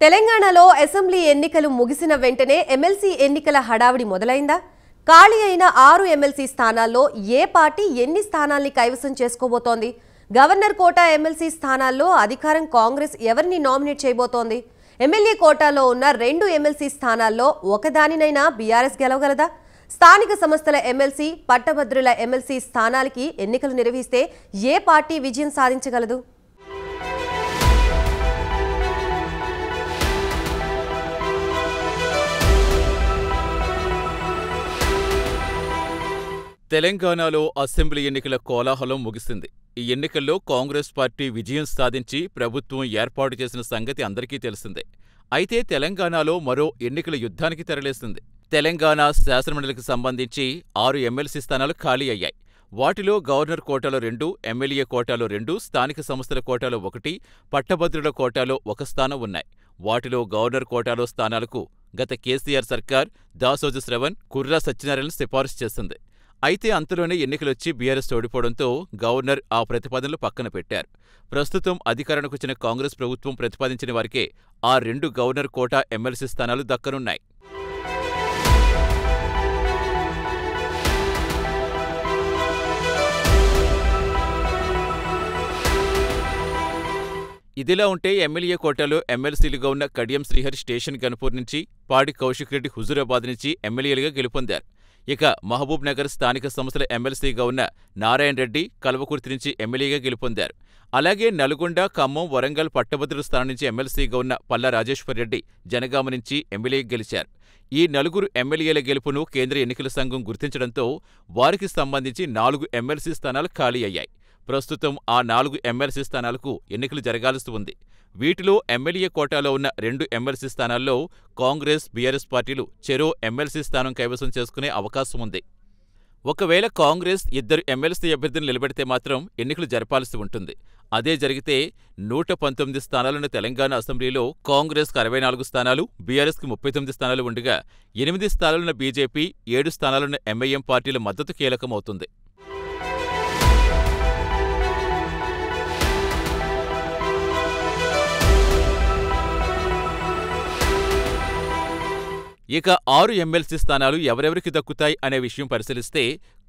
తెలంగాణలో అసెంబ్లీ ఎన్నికలు ముగిసిన వెంటనే ఎమ్మెల్సీ ఎన్నికల హడావిడి మొదలైందా? ఖాళీ అయిన 6 ఎమ్మెల్సీ స్థానాల్లో ఏ పార్టీ ఎన్ని స్థానాల్ని కైవసం చేసుకోబోతోంది? గవర్నర్ కోటా ఎమ్మెల్సీ స్థానాల్లో అధికారం కాంగ్రెస్ ఎవరిని నామినేట్ చేయబోతోంది? ఎమ్మెల్యే కోటాలో ఉన్న 2 ఎమ్మెల్సీ స్థానాల్లో ఒకదానినైనా బీఆర్ఎస్ గెలవగలదా? స్థానిక సంస్థల ఎమ్మెల్సీ, పట్టభద్రుల ఎమ్మెల్సీ స్థానాలకి ఎన్నికలు నిర్వహిస్తే ఏ పార్టీ విజయం సాధించగలదు? తెలంగాణలో అసెంబ్లీ ఎన్నికల కోలాహలం ముగిసింది. ఈ ఎన్నికల్లో కాంగ్రెస్ పార్టీ విజయం సాధించి ప్రభుత్వం ఏర్పాటు చేసిన సంగతి అందరికీ తెలిసిందే. అయితే తెలంగాణలో మరో ఎన్నికల యుద్ధానికి తెరలేసింది. తెలంగాణ శాసనమండలికి సంబంధించి 6 ఎమ్మెల్సీ స్థానాలు ఖాళీ అయ్యాయి. వాటిలో గవర్నర్ కోటాలో 2, ఎమ్మెల్యే కోటాలో 2, స్థానిక సంస్థల కోటాలో 1, పట్టభద్రుల కోటాలో 1 స్థానం ఉన్నాయి. వాటిలో గవర్నర్ కోటాలో స్థానాలకు గత కేసీఆర్ సర్కార్ దాసోజు శ్రవణ్, కుర్రా సత్యనారాయణను సిఫారసు చేసింది. అయితే అంతలోనే ఎన్నికలొచ్చి బీఆర్ఎస్ ఓడిపోవడంతో గవర్నర్ ఆ ప్రతిపాదనలు పక్కన పెట్టారు. ప్రస్తుతం అధికారానికి వచ్చిన కాంగ్రెస్ ప్రభుత్వం ప్రతిపాదించిన వారికే ఆ 2 గవర్నర్ కోటా ఎమ్మెల్సీ స్థానాలు దక్కనున్నాయి. ఇదిలా ఉంటే ఎమ్మెల్యే కోటాలో ఎమ్మెల్సీలుగా ఉన్న కడియం శ్రీహరి స్టేషన్ గన్పూర్ నుంచి, పాడి కౌశిక్ రెడ్డి హుజూరాబాద్ నుంచి ఎమ్మెల్యేలుగా గెలుపొందారు. ఇక మహబూబ్ నగర్ స్థానిక సంస్థల ఎమ్మెల్సీగా ఉన్న నారాయణ రెడ్డి కల్వకుర్తి నుంచి ఎమ్మెల్యేగా గెలుపొందారు. అలాగే నల్గొండ, ఖమ్మం, వరంగల్ పట్టభద్రుల స్థానం నుంచి ఎమ్మెల్సీగా ఉన్న పల్లా రాజేశ్వర్ రెడ్డి జనగామ నుంచి ఎమ్మెల్యేగా గెలిచారు. ఈ 4 ఎమ్మెల్యేల గెలుపును కేంద్ర ఎన్నికల సంఘం గుర్తించడంతో వారికి సంబంధించి 4 ఎమ్మెల్సీ స్థానాలు ఖాళీ అయ్యాయి. ప్రస్తుతం ఆ 4 ఎమ్మెల్సీ స్థానాలకు ఎన్నికలు జరగాల్సి ఉంది. వీటిలో ఎమ్మెల్యే కోటాలో ఉన్న 2 ఎమ్మెల్సీ స్థానాల్లో కాంగ్రెస్, బీఆర్ఎస్ పార్టీలు చెరో ఎమ్మెల్సీ స్థానం కైవసం చేసుకునే అవకాశం ఉంది. ఒకవేళ కాంగ్రెస్ 2 ఎమ్మెల్సీ అభ్యర్థులను నిలబెడితే మాత్రం ఎన్నికలు జరపాల్సి ఉంటుంది. అదే జరిగితే 119 స్థానాలున్న తెలంగాణ అసెంబ్లీలో కాంగ్రెస్కు 64 స్థానాలు, బీఆర్ఎస్కు 39 స్థానాలు ఉండగా 8 స్థానాలున్న బీజేపీ, 7 స్థానాలున్న ఎంఐఎం పార్టీల మద్దతు కీలకమవుతుంది. ఇక 6 ఎమ్మెల్సీ స్థానాలు ఎవరెవరికి దక్కుతాయి అనే విషయం పరిశీలిస్తే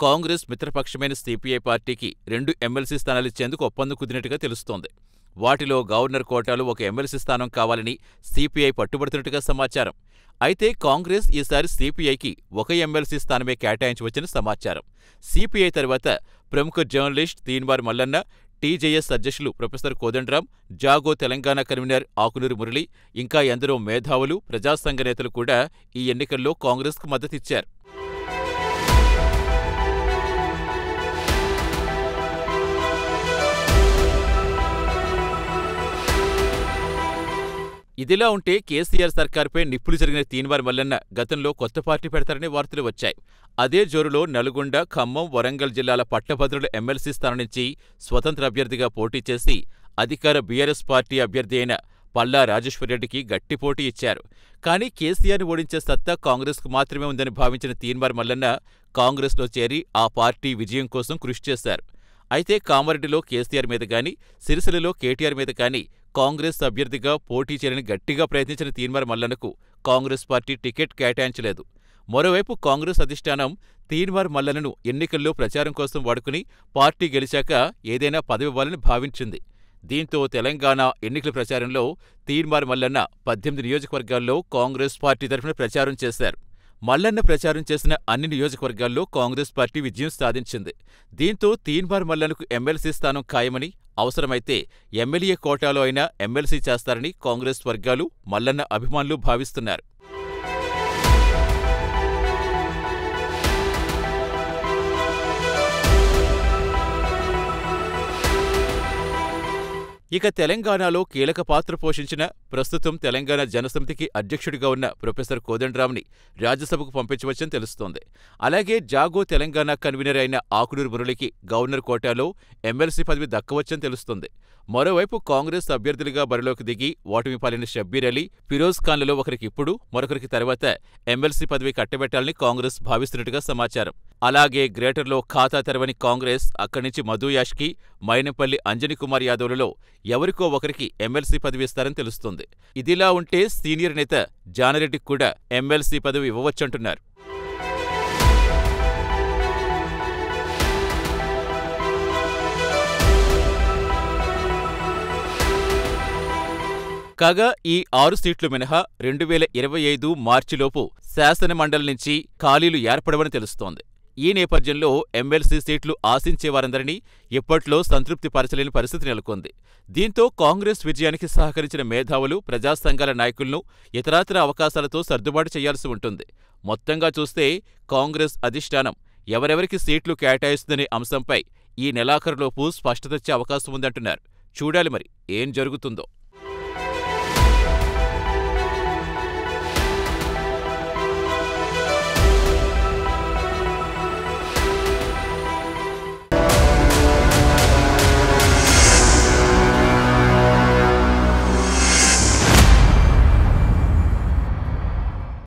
కాంగ్రెస్ మిత్రపక్షమైన సిపిఐ పార్టీకి 2 ఎమ్మెల్సీ స్థానాలిచ్చేందుకు ఒప్పందం కుదిరినట్టుగా తెలుస్తోంది. వాటిలో గవర్నర్ కోటాలో 1 ఎమ్మెల్సీ స్థానం కావాలని సిపిఐ పట్టుబడుతున్నట్టుగా సమాచారం. అయితే కాంగ్రెస్ ఈసారి సిపిఐకి 1 ఎమ్మెల్సీ స్థానమే కేటాయించవచ్చని సమాచారం. సిపిఐ తర్వాత ప్రముఖ జర్నలిస్ట్ తీన్మార్ మల్లన్న, టీజేఎస్ అధ్యక్షులు ప్రొఫెసర్ కోదండరాం, జాగో తెలంగాణ కన్వీనర్ ఆకునూరి మురళి, ఇంకా ఎందరో మేధావులు, ప్రజాసంఘ నేతలు కూడా ఈ ఎన్నికల్లో కాంగ్రెస్కు మద్దతిచ్చారు. ఇదిలా ఉంటే కేసీఆర్ సర్కార్పై నిప్పులు జరిగిన తీన్మార్ మల్లన్న గతంలో కొత్త పార్టీ పెడతారనే వార్తలు వచ్చాయి. అదే జోరులో నల్గొండ, ఖమ్మం, వరంగల్ జిల్లాల పట్టభద్రుల ఎమ్మెల్సీ స్థానం నుంచి స్వతంత్ర అభ్యర్థిగా పోటీ చేసి అధికార బీఆర్ఎస్ పార్టీ అభ్యర్థి అయిన పల్లా రాజేశ్వర్ రెడ్డికి గట్టి పోటీ ఇచ్చారు. కానీ కేసీఆర్ని ఓడించే సత్తా కాంగ్రెస్కు మాత్రమే ఉందని భావించిన తీన్మార్ మల్లన్న కాంగ్రెస్లో చేరి ఆ పార్టీ విజయం కోసం కృషి చేశారు. అయితే కామారెడ్డిలో కేసీఆర్ మీద గానీ, సిరిసిల్లలో కేటీఆర్ మీద కానీ కాంగ్రెస్ అభ్యర్థిగా పోటీ చేయాలని గట్టిగా ప్రయత్నించిన తీన్మార్ మల్లన్నకు కాంగ్రెస్ పార్టీ టికెట్ కేటాయించలేదు. మరోవైపు కాంగ్రెస్ అధిష్టానం తీన్మార్ మల్లన్నను ఎన్నికల్లో ప్రచారం కోసం వాడుకుని పార్టీ గెలిచాక ఏదైనా పదవివ్వాలని భావించింది. దీంతో తెలంగాణ ఎన్నికల ప్రచారంలో తీన్మార్ మల్లన్న 18 నియోజకవర్గాల్లో కాంగ్రెస్ పార్టీ తరఫున ప్రచారం చేశారు. మల్లన్న ప్రచారం చేసిన అన్ని నియోజకవర్గాల్లో కాంగ్రెస్ పార్టీ విజయం సాధించింది. దీంతో తీన్మార్ మల్లన్నకు ఎమ్మెల్సీ స్థానం ఖాయమని, అవసరమైతే ఎమ్మెల్యే కోటాలో అయినా ఎమ్మెల్సీ చేస్తారని కాంగ్రెస్ వర్గాలు, మల్లన్న అభిమానులు భావిస్తున్నారు. ఇక తెలంగాణలో కీలక పాత్ర పోషించిన, ప్రస్తుతం తెలంగాణ జనసమితికి అధ్యక్షుడిగా ఉన్న ప్రొఫెసర్ కోదండరాంని రాజ్యసభకు పంపించవచ్చని తెలుస్తోంది. అలాగే జాగో తెలంగాణ కన్వీనర్ అయిన ఆకునూరి మురళికి గవర్నర్ కోటాలో ఎమ్మెల్సీ పదవి దక్కవచ్చని తెలుస్తోంది. మరోవైపు కాంగ్రెస్ అభ్యర్థులుగా బరిలోకి దిగి ఓటమి పాలైన షబ్బీర్ అలీ, ఫిరోజ్ ఖాన్లలో ఒకరికి ఇప్పుడు, మరొకరికి తర్వాత ఎమ్మెల్సీ పదవి కట్టబెట్టాలని కాంగ్రెస్ భావిస్తున్నట్టుగా సమాచారం. అలాగే గ్రేటర్లో ఖాతా తెరవని కాంగ్రెస్ అక్కడి నుంచి మధు యాష్కి, మైనంపల్లి అంజనీ కుమార్ యాదవ్లలో ఎవరికో ఒకరికి ఎమ్మెల్సీ పదవి ఇస్తారని తెలుస్తోంది. ఇదిలా ఉంటే సీనియర్ నేత జానారెడ్డికి కూడా ఎమ్మెల్సీ పదవి ఇవ్వవచ్చంటున్నారు. కాగా ఈ 6 సీట్లు మినహా 2025 మార్చిలోపు శాసనమండలి నుంచి ఖాళీలు ఏర్పడవని తెలుస్తోంది. ఈ నేపథ్యంలో ఎమ్మెల్సీ సీట్లు ఆశించేవారందరినీ ఇప్పట్లో సంతృప్తిపరచలేని పరిస్థితి నెలకొంది. దీంతో కాంగ్రెస్ విజయానికి సహకరించిన మేధావులు, ప్రజా సంఘాల నాయకులను ఇతరాతర అవకాశాలతో సర్దుబాటు చేయాల్సి ఉంటుంది. మొత్తంగా చూస్తే కాంగ్రెస్ అధిష్టానం ఎవరెవరికి సీట్లు కేటాయిస్తుందనే అంశంపై ఈ నెలాఖరులోపు స్పష్టతొచ్చే అవకాశం ఉందంటున్నారు. చూడాలి మరి ఏం జరుగుతుందో.